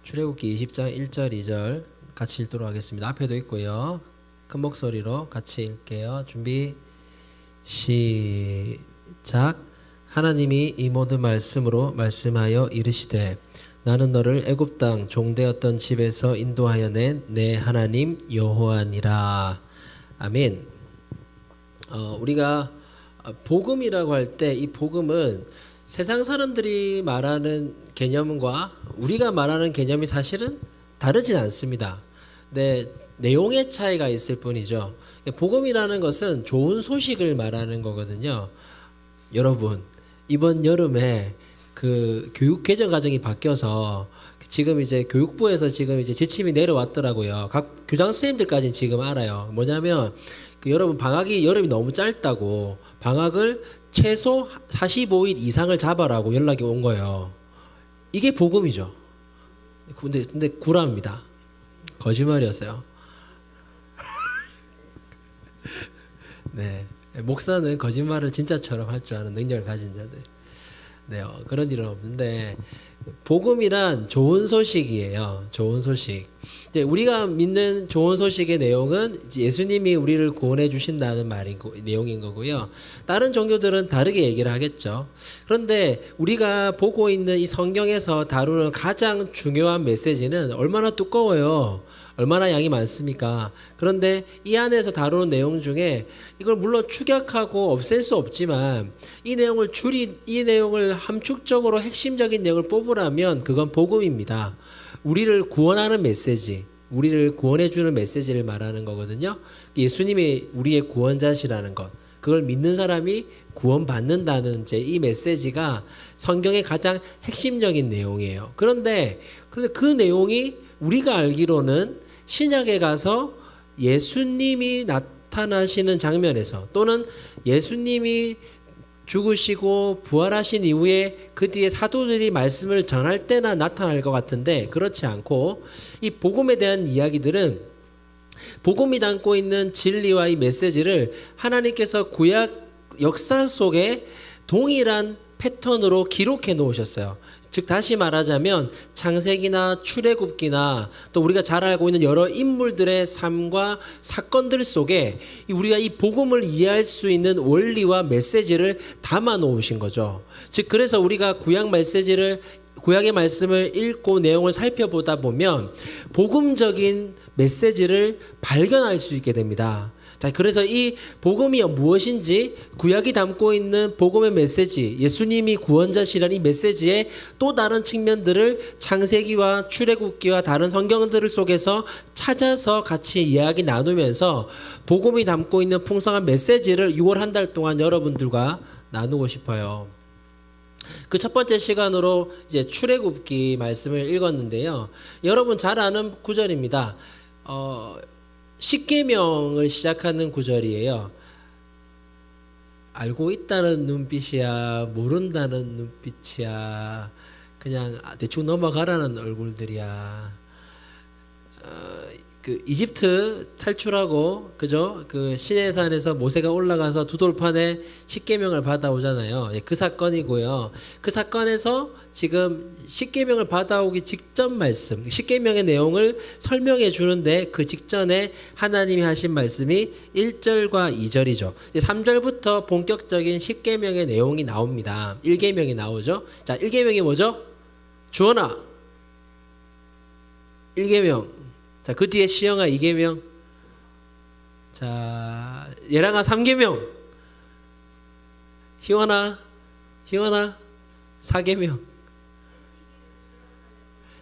출애굽기 20장 1절 2절 같이 읽도록 하겠습니다. 앞에도 있고요. 큰 목소리로 같이 읽게요. 준비 시작. 하나님이 이 모든 말씀으로 말씀하여 이르시되 나는 너를 애굽 땅 종되었던 집에서 인도하여 낸 내 하나님 여호와니라. 아멘. 우리가 복음이라고 할 때 이 복음은 세상 사람들이 말하는 개념과 우리가 말하는 개념이 사실은 다르진 않습니다. 네, 내용의 차이가 있을 뿐이죠. 복음이라는 것은 좋은 소식을 말하는 거거든요. 여러분, 이번 여름에 그 교육 개정 과정이 바뀌어서 지금 이제 교육부에서 지금 이제 지침이 내려왔더라고요. 각 교장 선생님들까지 지금 알아요. 뭐냐면 여러분 방학이 여름이 너무 짧다고 방학을 최소 45일 이상을 잡아라고 연락이 온 거예요. 이게 복음이죠. 근데 구라입니다. 거짓말이었어요. 네, 목사는 거짓말을 진짜처럼 할 줄 아는 능력을 가진 자들. 네, 그런 일은 없는데 복음이란 좋은 소식이에요. 좋은 소식. 이제 우리가 믿는 좋은 소식의 내용은 예수님이 우리를 구원해 주신다는 내용인 거고요. 다른 종교들은 다르게 얘기를 하겠죠. 그런데 우리가 보고 있는 이 성경에서 다루는 가장 중요한 메시지는 얼마나 두꺼워요. 얼마나 양이 많습니까? 그런데 이 안에서 다루는 내용 중에 이걸 물론 축약하고 없앨 수 없지만 이 내용을 함축적으로 핵심적인 내용을 뽑으라면 그건 복음입니다. 우리를 구원하는 메시지, 우리를 구원해주는 메시지를 말하는 거거든요. 예수님이 우리의 구원자시라는 것, 그걸 믿는 사람이 구원받는다는 이제 이 메시지가 성경의 가장 핵심적인 내용이에요. 그런데 그 내용이 우리가 알기로는 신약에 가서 예수님이 나타나시는 장면에서 또는 예수님이 죽으시고 부활하신 이후에 그 뒤에 사도들이 말씀을 전할 때나 나타날 것 같은데 그렇지 않고 이 복음에 대한 이야기들은 복음이 담고 있는 진리와 이 메시지를 하나님께서 구약 역사 속에 동일한 패턴으로 기록해 놓으셨어요. 즉 다시 말하자면 창세기나 출애굽기나 또 우리가 잘 알고 있는 여러 인물들의 삶과 사건들 속에 우리가 이 복음을 이해할 수 있는 원리와 메시지를 담아 놓으신 거죠. 즉 그래서 우리가 구약의 말씀을 읽고 내용을 살펴보다 보면 복음적인 메시지를 발견할 수 있게 됩니다. 자, 그래서 이 복음이 무엇인지 구약이 담고 있는 복음의 메시지, 예수님이 구원자시라는 이 메시지의 또 다른 측면들을 창세기와 출애굽기와 다른 성경들 속에서 찾아서 같이 이야기 나누면서 복음이 담고 있는 풍성한 메시지를 6월 한 달 동안 여러분들과 나누고 싶어요. 그 첫 번째 시간으로 이제 출애굽기 말씀을 읽었는데요. 여러분 잘 아는 구절입니다. 십계명을 시작하는 구절이에요. 알고 있다는 눈빛이야, 모른다는 눈빛이야, 그냥 대충 넘어가라는 얼굴들이야. 그 이집트 탈출하고 그죠? 그 시내산에서 모세가 올라가서 두 돌판에 십계명을 받아오잖아요. 그 사건이고요. 그 사건에서 지금 십계명을 받아오기 직전 말씀, 십계명의 내용을 설명해 주는데 그 직전에 하나님이 하신 말씀이 1절과 2절이죠. 3절부터 본격적인 십계명의 내용이 나옵니다. 1계명이 나오죠. 자, 1계명이 뭐죠? 주원아 1계명. 자, 그 뒤에 시영아 2계명. 자, 예랑아 3계명. 희원아 4계명.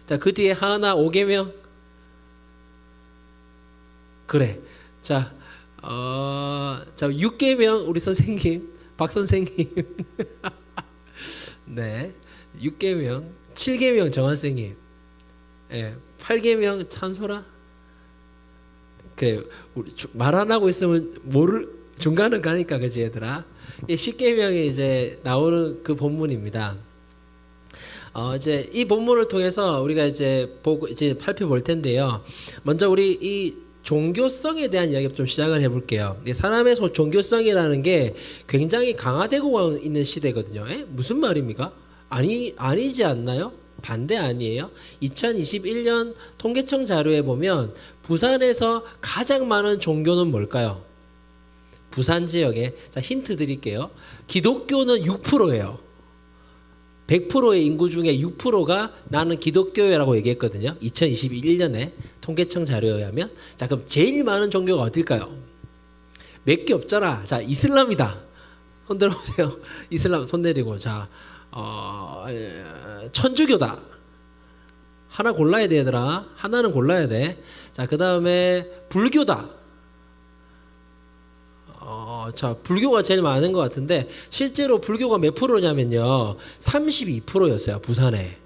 자, 그 뒤에 하은아 5계명. 그래. 자, 6계명 우리 선생님, 박 선생님. 네. 6계명, 7계명 정한 선생님. 예. 8계명 찬소라. 그래, 우리 말 안 하고 있으면 중간은 가니까 그지 얘들아. 10계명이 이제 나오는 그 본문입니다. 이제 이 본문을 통해서 우리가 이제 살펴볼 텐데요. 먼저 우리 이 종교성에 대한 이야기 좀 시작을 해볼게요. 사람의 종교성이라는 게 굉장히 강화되고 있는 시대거든요. 무슨 말입니까? 아니지 않나요? 반대 아니에요? 2021년 통계청 자료에 보면 부산에서 가장 많은 종교는 뭘까요? 부산 지역에, 자, 힌트 드릴게요. 기독교는 6%예요. 100%의 인구 중에 6%가 나는 기독교라고 얘기했거든요. 2021년에 통계청 자료에 의하면. 자, 그럼 제일 많은 종교가 어딜까요? 몇 개 없잖아. 자, 이슬람이다. 손 들어보세요. 이슬람 손 내리고. 자, 천주교다. 하나 골라야 돼, 얘들아. 하나는 골라야 돼. 자, 그 다음에 불교다. 자, 불교가 제일 많은 것 같은데 실제로 불교가 몇 프로냐면요, 32%였어요. 부산에.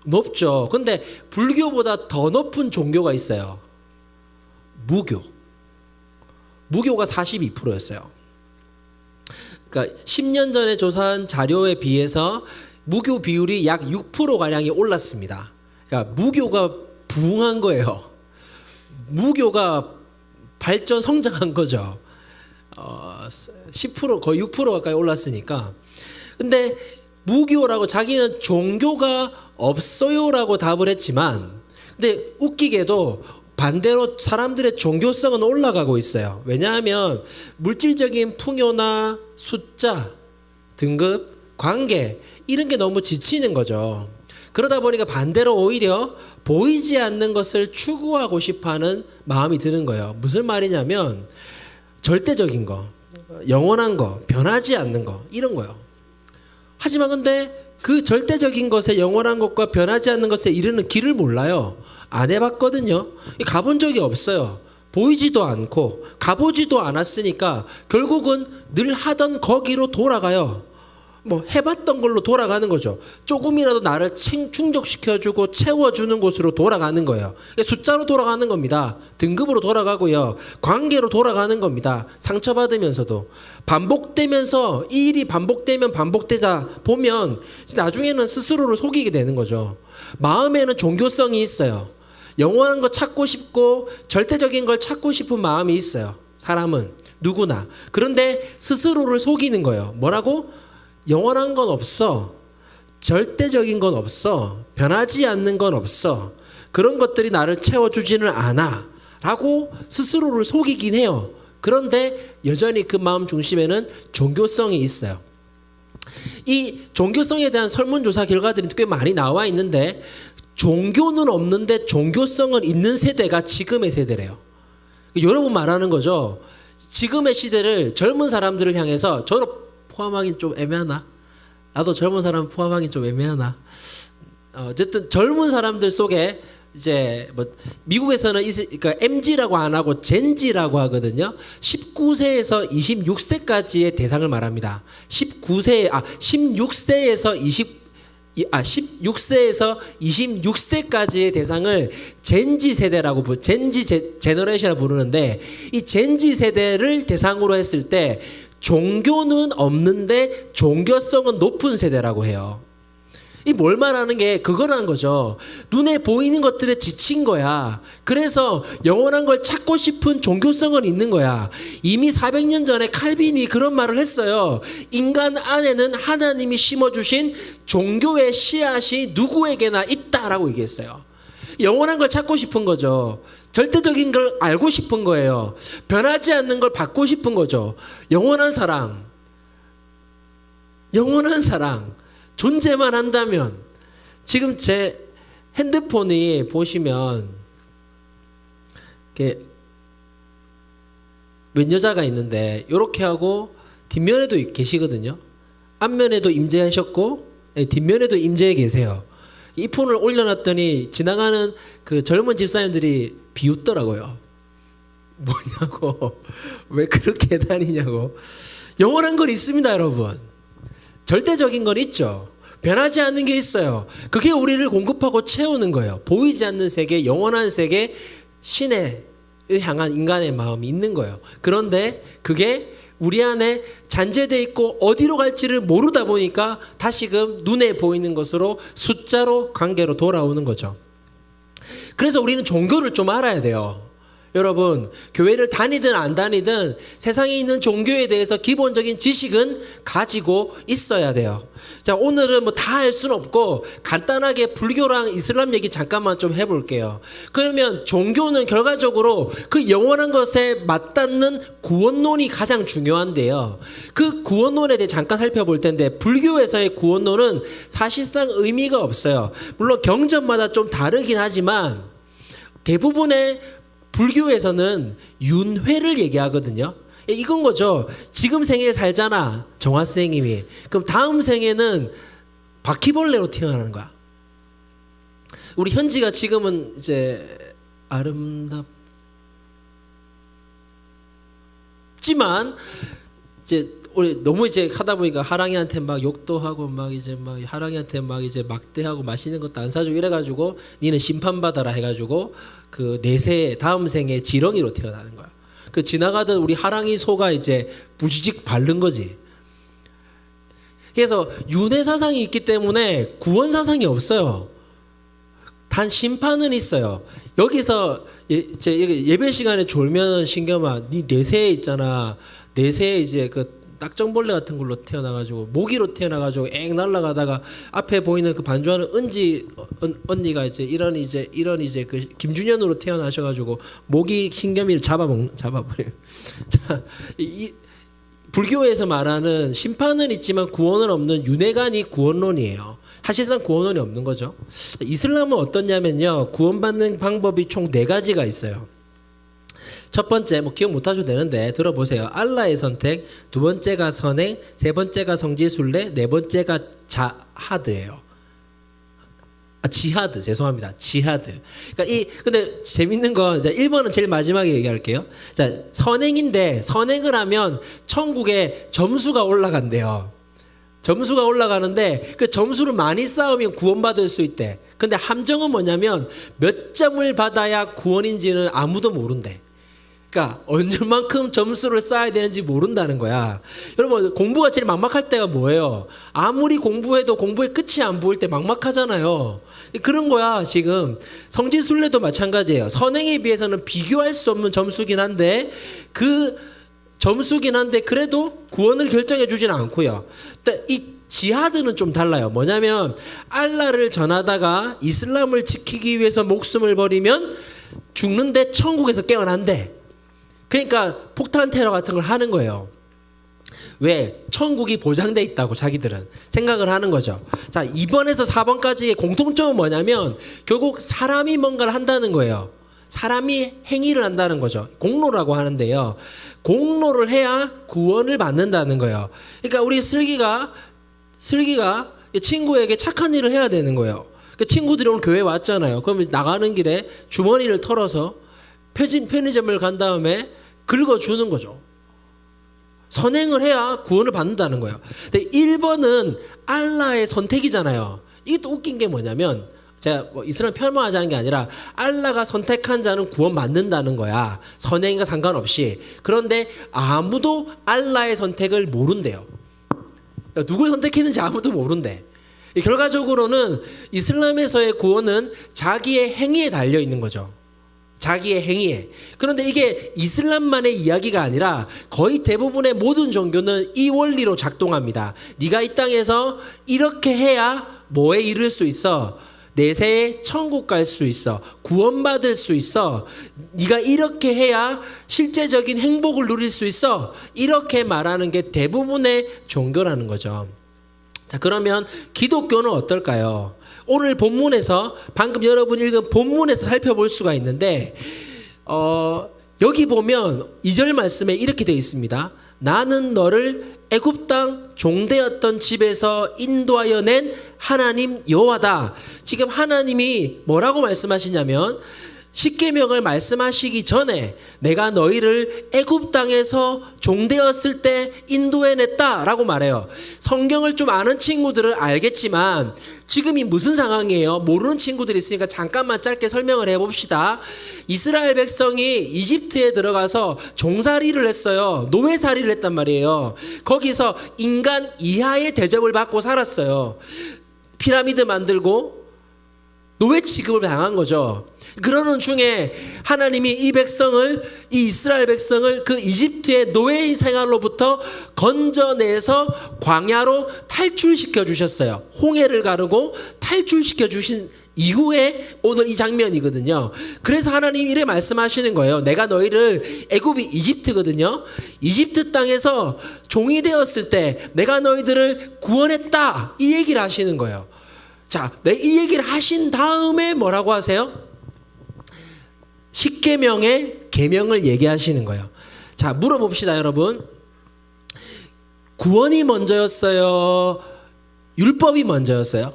높죠. 근데 불교보다 더 높은 종교가 있어요. 무교가 42%였어요. 그러니까 10년 전에 조사한 자료에 비해서 무교 비율이 약 6%가량이 올랐습니다. 그러니까 무교가 부흥한 거예요. 무교가 발전 성장한 거죠. 10% 거의 6% 가까이 올랐으니까. 근데 무교라고 자기는 종교가 없어요라고 답을 했지만, 근데 웃기게도 반대로 사람들의 종교성은 올라가고 있어요. 왜냐하면 물질적인 풍요나 숫자, 등급, 관계 이런 게 너무 지치는 거죠. 그러다 보니까 반대로 오히려 보이지 않는 것을 추구하고 싶어하는 마음이 드는 거예요. 무슨 말이냐면 절대적인 거, 영원한 거, 변하지 않는 거, 이런 거요. 하지만 근데 그 절대적인 것에, 영원한 것과 변하지 않는 것에 이르는 길을 몰라요. 안 해봤거든요. 가본 적이 없어요. 보이지도 않고 가보지도 않았으니까 결국은 늘 하던 거기로 돌아가요. 뭐 해봤던 걸로 돌아가는 거죠. 조금이라도 나를 충족시켜주고 채워주는 곳으로 돌아가는 거예요. 숫자로 돌아가는 겁니다. 등급으로 돌아가고요. 관계로 돌아가는 겁니다. 상처받으면서도. 반복되면서 이 일이 반복되면 반복되다 보면 나중에는 스스로를 속이게 되는 거죠. 마음에는 종교성이 있어요. 영원한 거 찾고 싶고 절대적인 걸 찾고 싶은 마음이 있어요. 사람은 누구나. 그런데 스스로를 속이는 거예요. 뭐라고? 영원한 건 없어. 절대적인 건 없어. 변하지 않는 건 없어. 그런 것들이 나를 채워주지는 않아. 라고 스스로를 속이긴 해요. 그런데 여전히 그 마음 중심에는 종교성이 있어요. 이 종교성에 대한 설문조사 결과들이 꽤 많이 나와 있는데 종교는 없는데 종교성은 있는 세대가 지금의 세대래요. 여러분 말하는 거죠. 지금의 시대를 젊은 사람들을 향해서 저는 포함하긴 좀 애매하나? 나도 젊은 사람 포함하긴 좀 애매하나? 어쨌든 젊은 사람들 속에 이제 뭐 미국에서는 그러니까 MZ라고 안 하고 젠지라고 하거든요. 19세에서 26세까지의 대상을 말합니다. 16세에서 26세까지의 대상을 젠지 세대라고 젠지 제너레이션을 부르는데, 이 젠지 세대를 대상으로 했을 때 종교는 없는데 종교성은 높은 세대라고 해요. 이 뭘 말하는 게 그거라는 거죠. 눈에 보이는 것들에 지친 거야. 그래서 영원한 걸 찾고 싶은 종교성은 있는 거야. 이미 400년 전에 칼빈이 그런 말을 했어요. 인간 안에는 하나님이 심어주신 종교의 씨앗이 누구에게나 있다라고 얘기했어요. 영원한 걸 찾고 싶은 거죠. 절대적인 걸 알고 싶은 거예요. 변하지 않는 걸 받고 싶은 거죠. 영원한 사랑. 존재만 한다면. 지금 제 핸드폰이 보시면 이렇게 웬 여자가 있는데 이렇게 하고 뒷면에도 계시거든요. 앞면에도 임재하셨고 뒷면에도 임재해 계세요. 이 폰을 올려놨더니 지나가는 그 젊은 집사님들이 비웃더라고요. 뭐냐고, 왜 그렇게 다니냐고. 영원한 건 있습니다, 여러분. 절대적인 건 있죠. 변하지 않는 게 있어요. 그게 우리를 공급하고 채우는 거예요. 보이지 않는 세계, 영원한 세계, 신을 향한 인간의 마음이 있는 거예요. 그런데 그게 우리 안에 잔재되어 있고 어디로 갈지를 모르다 보니까 다시금 눈에 보이는 것으로 숫자로 관계로 돌아오는 거죠. 그래서 우리는 종교를 좀 알아야 돼요. 여러분, 교회를 다니든 안 다니든 세상에 있는 종교에 대해서 기본적인 지식은 가지고 있어야 돼요. 자, 오늘은 뭐 다 할 수는 없고 간단하게 불교랑 이슬람 얘기 잠깐만 좀 해볼게요. 그러면 종교는 결과적으로 그 영원한 것에 맞닿는 구원론이 가장 중요한데요. 그 구원론에 대해 잠깐 살펴볼 텐데, 불교에서의 구원론은 사실상 의미가 없어요. 물론 경전마다 좀 다르긴 하지만 대부분의 불교에서는 윤회를 얘기하거든요. 이건 거죠. 지금 생에 살잖아, 정화 선생님이. 그럼 다음 생에는 바퀴벌레로 태어나는 거야. 우리 현지가 지금은 이제 아름답지만 이제 우리 너무 이제 하다 보니까 하랑이한테 막 욕도 하고 막 이제 막 하랑이한테 막 이제 막대하고 맛있는 것도 안 사주고 이래가지고 니는 심판받아라 해가지고 그 내세 다음 생에 지렁이로 태어나는 거야. 그 지나가던 우리 하랑이 소가 이제 부지직 바른 거지. 그래서 윤회 사상이 있기 때문에 구원 사상이 없어요. 단 심판은 있어요. 여기서 예배 시간에 졸면 신경아, 네 내세에 있잖아. 내세에 이제 그 딱정벌레 같은 걸로 태어나가지고 모기로 태어나가지고 앵 날아가다가 앞에 보이는 그 반주하는 은지 언니가 이런 그 김준현으로 태어나셔가지고 모기 신경미를 잡아버려요. 자, 불교에서 말하는 심판은 있지만 구원은 없는 윤회관이 구원론이에요. 사실상 구원론이 없는 거죠. 이슬람은 어떠냐면요, 구원받는 방법이 총 4가지가 있어요. 첫 번째, 뭐 기억 못 하셔도 되는데 들어보세요. 알라의 선택, 두 번째가 선행, 세 번째가 성지순례, 네 번째가 자하드예요. 지하드, 죄송합니다. 지하드. 그러니까 근데 재밌는 건 이제 1번은 제일 마지막에 얘기할게요. 자, 선행인데 선행을 하면 천국에 점수가 올라간대요. 점수가 올라가는데 그 점수를 많이 쌓으면 구원받을 수 있대. 근데 함정은 뭐냐면 몇 점을 받아야 구원인지는 아무도 모른대. 그러니까 얼마만큼 점수를 쌓아야 되는지 모른다는 거야. 여러분, 공부가 제일 막막할 때가 뭐예요? 아무리 공부해도 공부의 끝이 안 보일 때 막막하잖아요. 그런 거야. 지금 성지순례도 마찬가지예요. 선행에 비해서는 비교할 수 없는 점수긴 한데 그래도 구원을 결정해 주지는 않고요. 이 지하드는 좀 달라요. 뭐냐면 알라를 전하다가 이슬람을 지키기 위해서 목숨을 버리면 죽는데 천국에서 깨어난대. 그러니까 폭탄 테러 같은 걸 하는 거예요. 왜? 천국이 보장돼 있다고 자기들은 생각을 하는 거죠. 자, 2번에서 4번까지의 공통점은 뭐냐면 결국 사람이 뭔가를 한다는 거예요. 사람이 행위를 한다는 거죠. 공로라고 하는데요. 공로를 해야 구원을 받는다는 거예요. 그러니까 우리 슬기가 친구에게 착한 일을 해야 되는 거예요. 그 친구들이 오늘 교회 왔잖아요. 그러면 나가는 길에 주머니를 털어서 편의점을 간 다음에 긁어주는 거죠. 선행을 해야 구원을 받는다는 거예요. 근데 1번은 알라의 선택이잖아요. 이게 또 웃긴 게 뭐냐면, 제가 뭐 이슬람 폄하하자는 게 아니라 알라가 선택한 자는 구원 받는다는 거야. 선행과 상관없이. 그런데 아무도 알라의 선택을 모른대요. 그러니까 누굴 선택했는지 아무도 모른대. 결과적으로는 이슬람에서의 구원은 자기의 행위에 달려 있는 거죠. 자기의 행위에. 그런데 이게 이슬람만의 이야기가 아니라 거의 대부분의 모든 종교는 이 원리로 작동합니다. 네가 이 땅에서 이렇게 해야 뭐에 이를 수 있어? 내세에 천국 갈 수 있어. 구원받을 수 있어. 네가 이렇게 해야 실제적인 행복을 누릴 수 있어. 이렇게 말하는 게 대부분의 종교라는 거죠. 자, 그러면 기독교는 어떨까요? 오늘 본문에서 방금 여러분 읽은 본문에서 살펴볼 수가 있는데 여기 보면 2절 말씀에 이렇게 되어 있습니다. 나는 너를 애굽 땅 종되었던 집에서 인도하여 낸 하나님 여호와다. 지금 하나님이 뭐라고 말씀하시냐면 십계명을 말씀하시기 전에 내가 너희를 애굽 땅에서 종되었을 때 인도해냈다라고 말해요. 성경을 좀 아는 친구들은 알겠지만 지금이 무슨 상황이에요? 모르는 친구들이 있으니까 잠깐만 짧게 설명을 해봅시다. 이스라엘 백성이 이집트에 들어가서 종살이를 했어요. 노예살이를 했단 말이에요. 거기서 인간 이하의 대접을 받고 살았어요. 피라미드 만들고 노예 취급을 당한 거죠. 그러는 중에 하나님이 이 이스라엘 백성을 그 이집트의 노예인 생활로부터 건져내서 광야로 탈출시켜 주셨어요. 홍해를 가르고 탈출시켜 주신 이후에 오늘 이 장면이거든요. 그래서 하나님이 이렇게 말씀하시는 거예요. 내가 너희를 애굽이 이집트거든요. 이집트 땅에서 종이 되었을 때 내가 너희들을 구원했다. 이 얘기를 하시는 거예요. 자, 이 얘기를 하신 다음에 뭐라고 하세요? 십계명의 계명을 얘기하시는 거예요. 자, 물어봅시다, 여러분. 구원이 먼저였어요? 율법이 먼저였어요?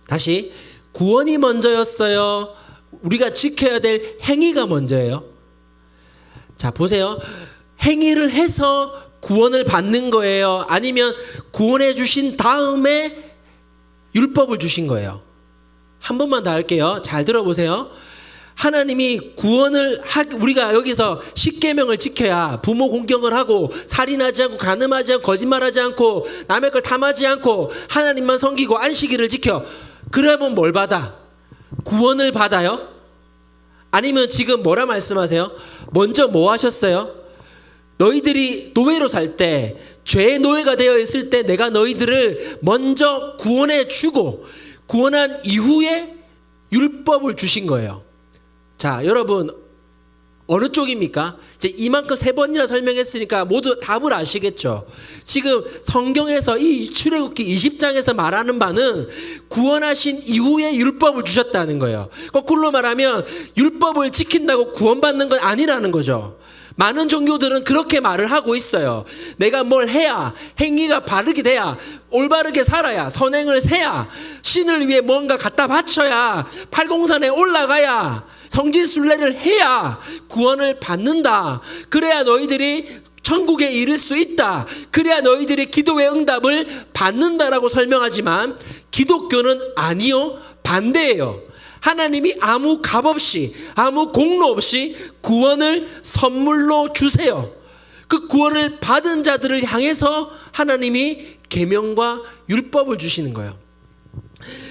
다시, 구원이 먼저였어요? 우리가 지켜야 될 행위가 먼저예요? 자, 보세요. 행위를 해서 구원을 받는 거예요? 아니면 구원해 주신 다음에 율법을 주신 거예요? 한 번만 더 할게요. 잘 들어보세요. 하나님이 우리가 여기서 십계명을 지켜야 부모 공경을 하고 살인하지 않고 간음하지 않고 거짓말하지 않고 남의 걸 탐하지 않고 하나님만 섬기고 안식일을 지켜. 그러면 뭘 받아? 구원을 받아요? 아니면 지금 뭐라 말씀하세요? 먼저 뭐 하셨어요? 너희들이 노예로 살 때, 죄의 노예가 되어 있을 때 내가 너희들을 먼저 구원해 주고 구원한 이후에 율법을 주신 거예요. 자, 여러분 어느 쪽입니까? 이제 이만큼 3번이나 설명했으니까 모두 답을 아시겠죠? 지금 성경에서 이 출애굽기 20장에서 말하는 바는 구원하신 이후에 율법을 주셨다는 거예요. 거꾸로 말하면 율법을 지킨다고 구원받는 건 아니라는 거죠. 많은 종교들은 그렇게 말을 하고 있어요. 내가 뭘 해야, 행위가 바르게 돼야, 올바르게 살아야, 선행을 해야, 신을 위해 뭔가 갖다 바쳐야, 팔공산에 올라가야, 성지순례를 해야 구원을 받는다. 그래야 너희들이 천국에 이를 수 있다. 그래야 너희들이 기도의 응답을 받는다라고 설명하지만 기독교는 아니요, 반대예요. 하나님이 아무 값 없이 아무 공로 없이 구원을 선물로 주세요. 그 구원을 받은 자들을 향해서 하나님이 계명과 율법을 주시는 거예요.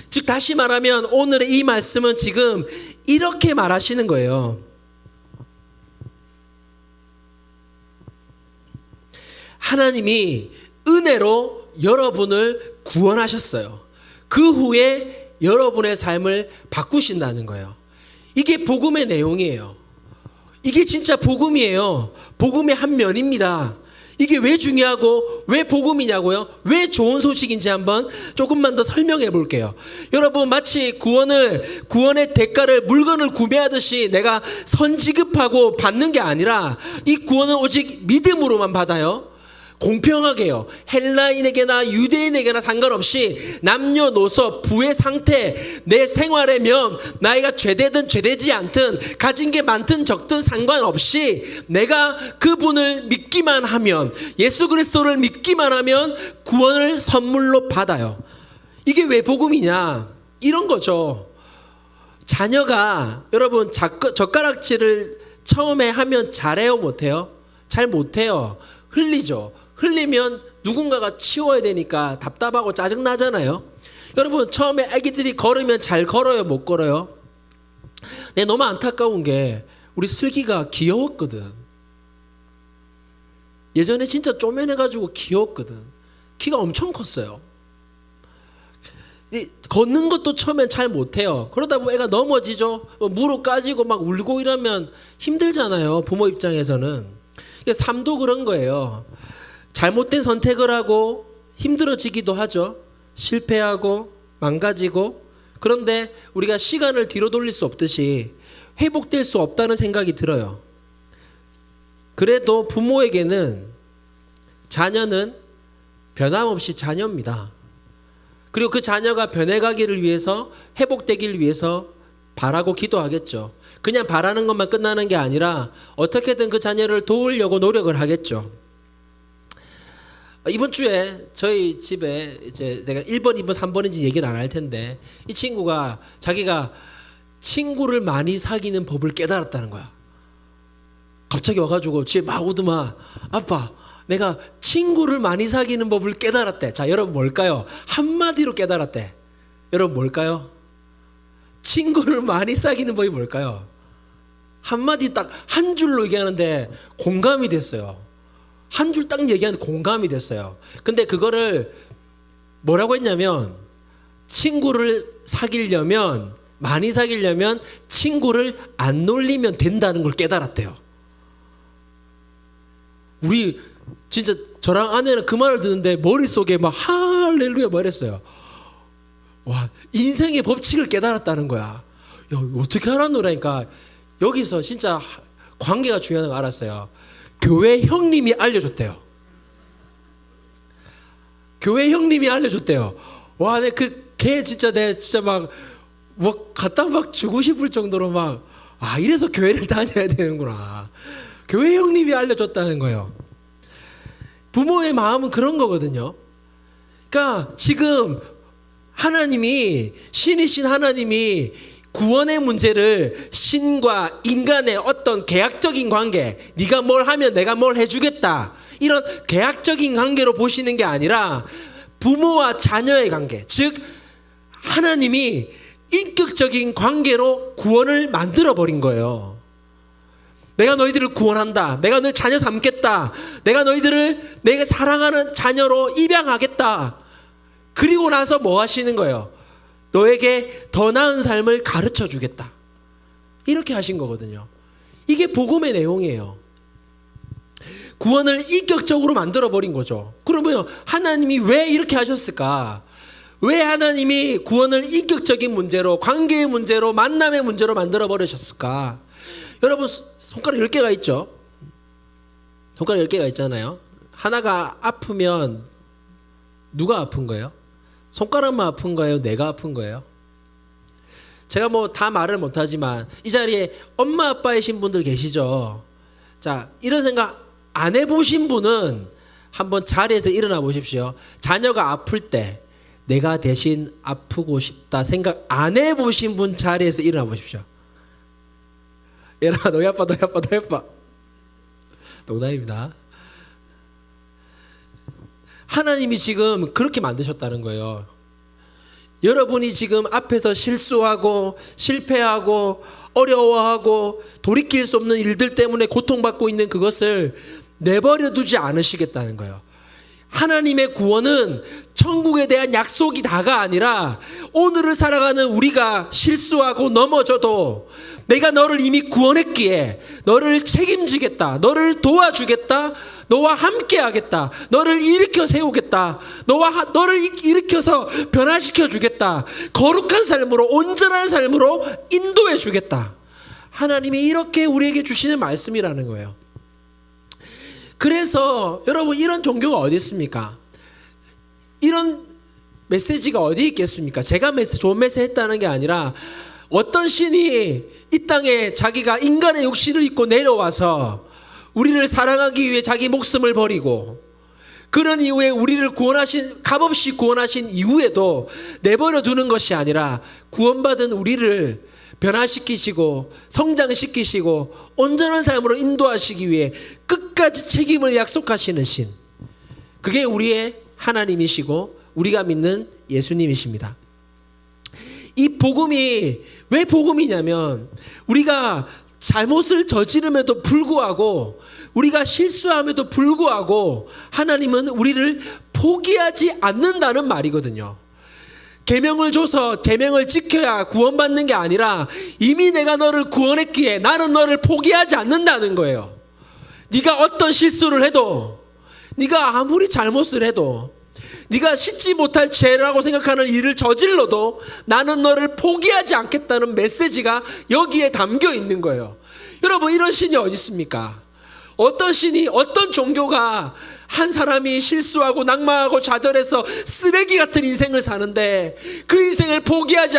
즉 다시 말하면 오늘의 이 말씀은 지금 이렇게 말하시는 거예요. 하나님이 은혜로 여러분을 구원하셨어요. 그 후에 여러분의 삶을 바꾸신다는 거예요. 이게 복음의 내용이에요. 이게 진짜 복음이에요. 복음의 한 면입니다. 이게 왜 중요하고 왜 복음이냐고요? 왜 좋은 소식인지 한번 조금만 더 설명해 볼게요. 여러분 마치 구원의 대가를 물건을 구매하듯이 내가 선지급하고 받는 게 아니라 이 구원은 오직 믿음으로만 받아요. 공평하게요. 헬라인에게나 유대인에게나 상관없이 남녀노소 부의 상태 내 생활의 면 나이가 죄되든 죄되지 않든 가진 게 많든 적든 상관없이 내가 그분을 믿기만 하면 예수 그리스도를 믿기만 하면 구원을 선물로 받아요. 이게 왜 복음이냐 이런 거죠. 자녀가 여러분 젓가락질을 처음에 하면 잘해요 못해요? 잘 못해요. 흘리죠. 흘리면 누군가가 치워야 되니까 답답하고 짜증나잖아요. 여러분 처음에 아기들이 걸으면 잘 걸어요 못 걸어요? 내 너무 안타까운 게 우리 슬기가 귀여웠거든. 예전에 진짜 쪼맨해가지고 귀여웠거든. 키가 엄청 컸어요. 걷는 것도 처음엔 잘 못해요. 그러다 보면 애가 넘어지죠. 무릎 까지고 막 울고 이러면 힘들잖아요. 부모 입장에서는. 삶도 그런 거예요. 잘못된 선택을 하고 힘들어지기도 하죠. 실패하고 망가지고. 그런데 우리가 시간을 뒤로 돌릴 수 없듯이 회복될 수 없다는 생각이 들어요. 그래도 부모에게는 자녀는 변함없이 자녀입니다. 그리고 그 자녀가 변해가기를 위해서 회복되기를 위해서 바라고 기도하겠죠. 그냥 바라는 것만 끝나는 게 아니라 어떻게든 그 자녀를 도우려고 노력을 하겠죠. 이번 주에 저희 집에 이제 내가 1번, 2번, 3번인지 얘기를 안 할 텐데 이 친구가 자기가 친구를 많이 사귀는 법을 깨달았다는 거야. 갑자기 와가지고 집에 막 오더만 아빠 내가 친구를 많이 사귀는 법을 깨달았대. 자 여러분 뭘까요? 한마디로 깨달았대. 여러분 뭘까요? 친구를 많이 사귀는 법이 뭘까요? 한마디 딱 한 줄로 얘기하는데 공감이 됐어요. 한 줄 딱 얘기하는데 공감이 됐어요. 근데 그거를 뭐라고 했냐면, 친구를 사귀려면, 많이 사귀려면 친구를 안 놀리면 된다는 걸 깨달았대요. 우리 진짜 저랑 아내는 그 말을 듣는데 머릿속에 막 할렐루야 말했어요. 와, 인생의 법칙을 깨달았다는 거야. 야, 어떻게 알았노라니까. 여기서 진짜 관계가 중요한 걸 알았어요. 교회 형님이 알려줬대요. 교회 형님이 알려줬대요. 와, 내 걔 진짜 막 갖다 막 주고 싶을 정도로 막, 이래서 교회를 다녀야 되는구나. 교회 형님이 알려줬다는 거예요. 부모의 마음은 그런 거거든요. 그러니까 지금 하나님이, 신이신 하나님이 구원의 문제를 신과 인간의 어떤 계약적인 관계, 네가 뭘 하면 내가 뭘 해주겠다, 이런 계약적인 관계로 보시는 게 아니라 부모와 자녀의 관계, 즉 하나님이 인격적인 관계로 구원을 만들어 버린 거예요. 내가 너희들을 구원한다, 내가 너희 자녀 삼겠다, 내가 너희들을 내가 사랑하는 자녀로 입양하겠다. 그리고 나서 뭐 하시는 거예요? 너에게 더 나은 삶을 가르쳐 주겠다. 이렇게 하신 거거든요. 이게 복음의 내용이에요. 구원을 인격적으로 만들어 버린 거죠. 그러면 하나님이 왜 이렇게 하셨을까? 왜 하나님이 구원을 인격적인 문제로, 관계의 문제로, 만남의 문제로 만들어 버리셨을까? 여러분, 손가락 10개가 있죠? 손가락 10개가 있잖아요. 하나가 아프면 누가 아픈 거예요? 손가락만 아픈 거예요? 내가 아픈 거예요? 제가 뭐 다 말을 못하지만 이 자리에 엄마 아빠이신 분들 계시죠? 자, 이런 생각 안 해보신 분은 한번 자리에서 일어나 보십시오. 자녀가 아플 때 내가 대신 아프고 싶다 생각 안 해보신 분 자리에서 일어나 보십시오. 얘들아, 너희 아빠. 농담입니다. 하나님이 지금 그렇게 만드셨다는 거예요. 여러분이 지금 앞에서 실수하고 실패하고 어려워하고 돌이킬 수 없는 일들 때문에 고통받고 있는 그것을 내버려 두지 않으시겠다는 거예요. 하나님의 구원은 천국에 대한 약속이 다가 아니라 오늘을 살아가는 우리가 실수하고 넘어져도 내가 너를 이미 구원했기에 너를 책임지겠다, 너를 도와주겠다, 너와 함께 하겠다, 너를 일으켜 세우겠다, 너를 일으켜서 변화시켜 주겠다, 거룩한 삶으로, 온전한 삶으로 인도해 주겠다. 하나님이 이렇게 우리에게 주시는 말씀이라는 거예요. 그래서 여러분, 이런 종교가 어디 있습니까? 이런 메시지가 어디 있겠습니까? 제가 좋은 메시지 했다는 게 아니라 어떤 신이 이 땅에 자기가 인간의 육신을 입고 내려와서 우리를 사랑하기 위해 자기 목숨을 버리고, 그런 이후에 우리를 값없이 구원하신 이후에도 내버려 두는 것이 아니라 구원받은 우리를 변화시키시고 성장시키시고 온전한 삶으로 인도하시기 위해 끝까지 책임을 약속하시는 신, 그게 우리의 하나님이시고 우리가 믿는 예수님이십니다. 이 복음이 왜 복음이냐면, 우리가 잘못을 저지름에도 불구하고, 우리가 실수함에도 불구하고 하나님은 우리를 포기하지 않는다는 말이거든요. 계명을 줘서 계명을 지켜야 구원받는 게 아니라 이미 내가 너를 구원했기에 나는 너를 포기하지 않는다는 거예요. 네가 어떤 실수를 해도, 네가 아무리 잘못을 해도, 네가 씻지 못할 죄라고 생각하는 일을 저질러도 나는 너를 포기하지 않겠다는 메시지가 여기에 담겨 있는 거예요. 여러분, 이런 신이 어디 있습니까? 어떤 신이, 어떤 종교가 한 사람이 실수하고 낙마하고 좌절해서 쓰레기 같은 인생을 사는데 그 인생을 포기하지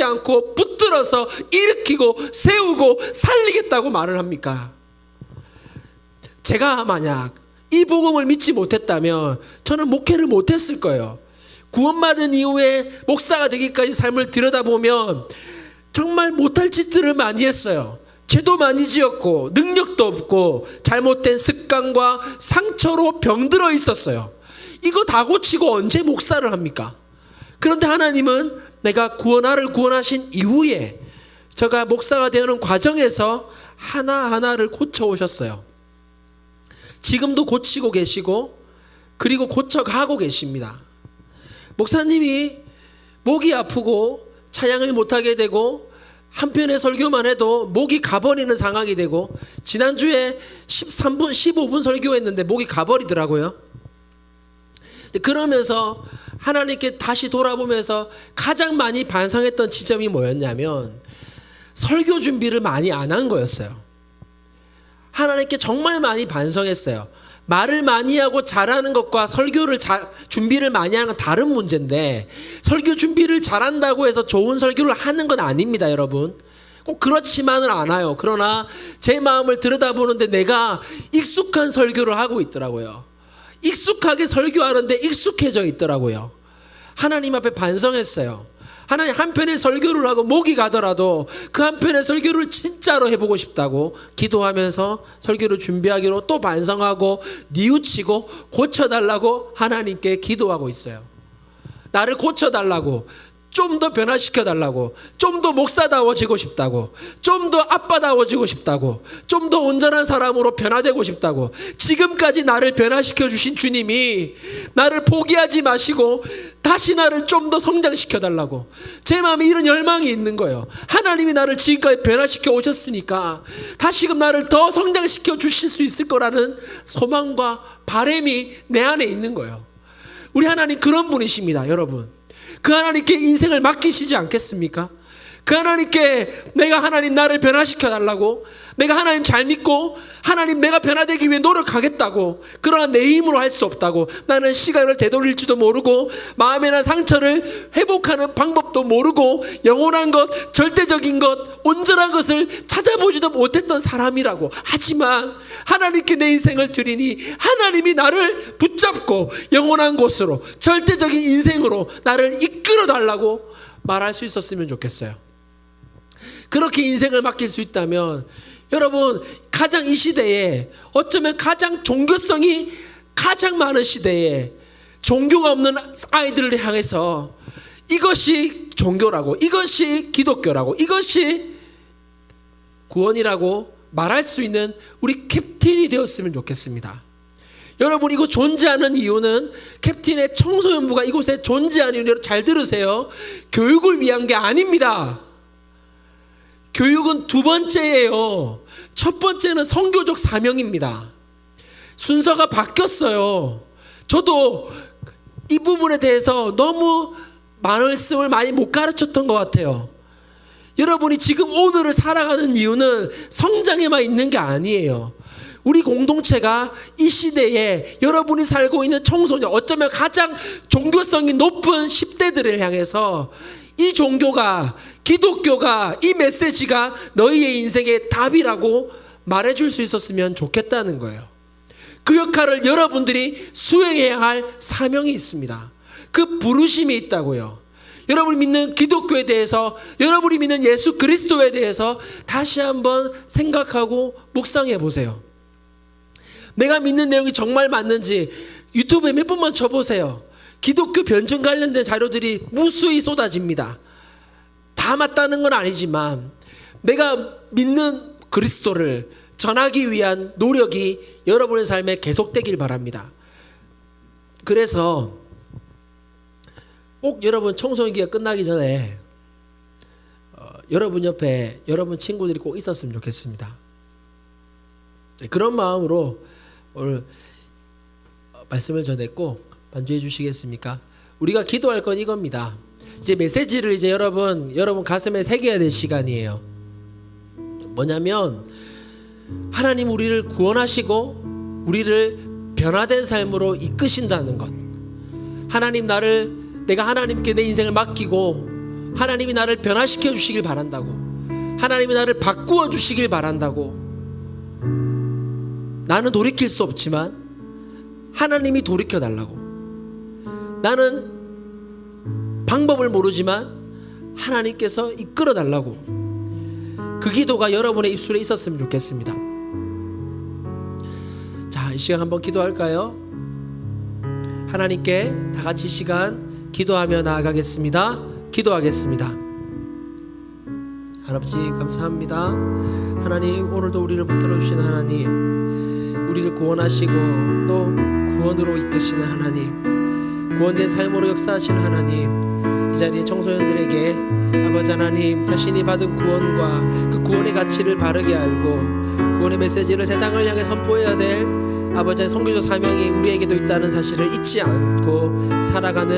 않고 붙들어서 일으키고 세우고 살리겠다고 말을 합니까? 제가 만약 이 복음을 믿지 못했다면 저는 목회를 못했을 거예요. 구원받은 이후에 목사가 되기까지 삶을 들여다보면 정말 못할 짓들을 많이 했어요. 죄도 많이 지었고 능력도 없고 잘못된 습관과 상처로 병들어 있었어요. 이거 다 고치고 언제 목사를 합니까? 그런데 하나님은 내가 나를 구원하신 이후에 제가 목사가 되는 과정에서 하나하나를 고쳐오셨어요. 지금도 고치고 계시고 그리고 고쳐가고 계십니다. 목사님이 목이 아프고 찬양을 못하게 되고 한편의 설교만 해도 목이 가버리는 상황이 되고, 지난주에 13분 15분 설교했는데 목이 가버리더라고요. 그러면서 하나님께 다시 돌아보면서 가장 많이 반성했던 지점이 뭐였냐면 설교 준비를 많이 안 한 거였어요. 하나님께 정말 많이 반성했어요. 말을 많이 하고 잘하는 것과 설교를 준비를 많이 하는 건 다른 문제인데, 설교 준비를 잘한다고 해서 좋은 설교를 하는 건 아닙니다, 여러분. 꼭 그렇지만은 않아요. 그러나 제 마음을 들여다보는데 내가 익숙한 설교를 하고 있더라고요. 익숙하게 설교하는데 익숙해져 있더라고요. 하나님 앞에 반성했어요. 하나님, 한편의 설교를 하고 목이 가더라도 그 한편의 설교를 진짜로 해보고 싶다고 기도하면서 설교를 준비하기로 또 반성하고 뉘우치고 고쳐달라고 하나님께 기도하고 있어요. 나를 고쳐달라고, 좀 더 변화시켜달라고, 좀 더 목사다워지고 싶다고, 좀 더 아빠다워지고 싶다고, 좀 더 온전한 사람으로 변화되고 싶다고. 지금까지 나를 변화시켜 주신 주님이 나를 포기하지 마시고 다시 나를 좀 더 성장시켜달라고, 제 마음에 이런 열망이 있는 거예요. 하나님이 나를 지금까지 변화시켜 오셨으니까 다시금 나를 더 성장시켜 주실 수 있을 거라는 소망과 바람이 내 안에 있는 거예요. 우리 하나님 그런 분이십니다, 여러분. 그 하나님께 인생을 맡기시지 않겠습니까? 그 하나님께 내가 하나님 나를 변화시켜 달라고, 내가 하나님 잘 믿고 하나님 내가 변화되기 위해 노력하겠다고, 그러나 내 힘으로 할 수 없다고, 나는 시간을 되돌릴지도 모르고 마음에 난 상처를 회복하는 방법도 모르고 영원한 것, 절대적인 것, 온전한 것을 찾아보지도 못했던 사람이라고. 하지만 하나님께 내 인생을 드리니 하나님이 나를 붙잡고 영원한 곳으로, 절대적인 인생으로 나를 이끌어 달라고 말할 수 있었으면 좋겠어요. 그렇게 인생을 맡길 수 있다면 여러분, 가장 이 시대에, 어쩌면 가장 종교성이 가장 많은 시대에 종교가 없는 아이들을 향해서 이것이 종교라고, 이것이 기독교라고, 이것이 구원이라고 말할 수 있는 우리 캡틴이 되었으면 좋겠습니다. 여러분, 이곳 존재하는 이유는, 캡틴의 청소년부가 이곳에 존재하는 이유는, 잘 들으세요, 교육을 위한 게 아닙니다. 교육은 두 번째예요. 첫 번째는 선교적 사명입니다. 순서가 바뀌었어요. 저도 이 부분에 대해서 너무 말씀을 많이 못 가르쳤던 것 같아요. 여러분이 지금 오늘을 살아가는 이유는 성장에만 있는 게 아니에요. 우리 공동체가 이 시대에 여러분이 살고 있는 청소년, 어쩌면 가장 종교성이 높은 10대들을 향해서 이 종교가, 기독교가, 이 메시지가 너희의 인생의 답이라고 말해줄 수 있었으면 좋겠다는 거예요. 그 역할을 여러분들이 수행해야 할 사명이 있습니다. 그 부르심이 있다고요. 여러분이 믿는 기독교에 대해서, 여러분이 믿는 예수 그리스도에 대해서 다시 한번 생각하고 묵상해 보세요. 내가 믿는 내용이 정말 맞는지 유튜브에 몇 번만 쳐보세요. 기독교 변증 관련된 자료들이 무수히 쏟아집니다. 다 맞다는 건 아니지만 내가 믿는 그리스도를 전하기 위한 노력이 여러분의 삶에 계속되길 바랍니다. 그래서 꼭 여러분 청소년기가 끝나기 전에 여러분 옆에 여러분 친구들이 꼭 있었으면 좋겠습니다. 그런 마음으로 오늘 말씀을 전했고, 반주해 주시겠습니까? 우리가 기도할 건 이겁니다. 이제 메시지를 이제 여러분 가슴에 새겨야 될 시간이에요. 뭐냐면, 하나님 우리를 구원하시고 우리를 변화된 삶으로 이끄신다는 것. 하나님 내가 하나님께 내 인생을 맡기고 하나님이 나를 변화시켜 주시길 바란다고, 하나님이 나를 바꾸어 주시길 바란다고. 나는 돌이킬 수 없지만 하나님이 돌이켜 달라고. 나는 방법을 모르지만 하나님께서 이끌어 달라고. 그 기도가 여러분의 입술에 있었으면 좋겠습니다. 자, 이 시간 한번 기도할까요? 하나님께 다 같이 시간 기도하며 나아가겠습니다. 기도하겠습니다. 할아버지 감사합니다. 하나님, 오늘도 우리를 붙들어 주시는 하나님, 우리를 구원하시고 또 구원으로 이끄시는 하나님, 구원된 삶으로 역사하시는 하나님, 이 자리에 청소년들에게 아버지 하나님, 자신이 받은 구원과 그 구원의 가치를 바르게 알고 구원의 메시지를 세상을 향해 선포해야 될 아버지의 선교적 사명이 우리에게도 있다는 사실을 잊지 않고 살아가는